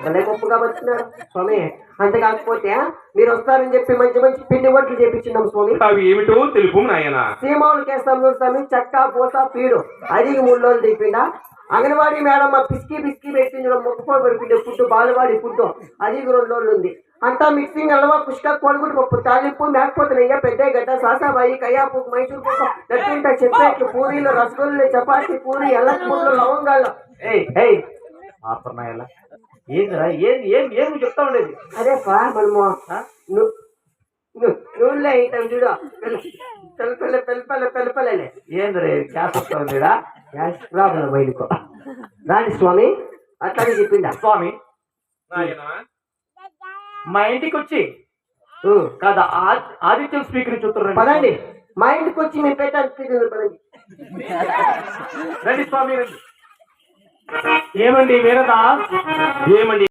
భలే గొప్పగా వచ్చినారు స్వామి. అంతేకాకపోతే మీరు వస్తారని చెప్పి మంచి మంచి పిండి వంటలు చేపించినాం స్వామి. అవి ఏమిటో తెలుపు నాయన. సీమావులు కేస్తాం స్వామి. చెక్క పూస పీడు అది 3 రోజులు తెప్పిండా. అంగన్వాడీ మేడం మా బిస్కీ పెట్టింది. మొక్కుపోయి పడిపిండే ఫుడ్ బాలవాడి ఫుడ్ అది 2 రోజులు ఉంది. అంతా మిక్సింగ్ అలవా పుష్క కోడిగుడ్డు పప్పు తాలింపు మేకపోతున్నాయ్యా పెద్ద గడ్డ సాసాబాయి కయ్యాపు మైసూర్ పప్పు లడ్డుంట చెప్పేట్లు పూరీలు రసగుల్లు చపాతి పూరి ఎల్లకూడలు లవంగాలు. ఏం చెప్తా ఉండేది అదే పా మనము నూనెలో ఇట్లా చూడు పెళ్ళపల్లె ఏంద్రే గ్యాస్ వస్తా ఉండేదా? గ్యాస్ ప్రాబ్లం బయలుకో రాని స్వామి. అట్లాగే చెప్పిందా స్వామి. మా ఇంటికి వచ్చి కదా ఆదిత్యం స్పీకర్ చూస్తున్నారు. పదండి మా ఇంటికి వచ్చి మేము పెట్టాలి స్పీకర్ పదండి. రండి స్వామి రండి. ఏమండి వీరదా? ఏమండి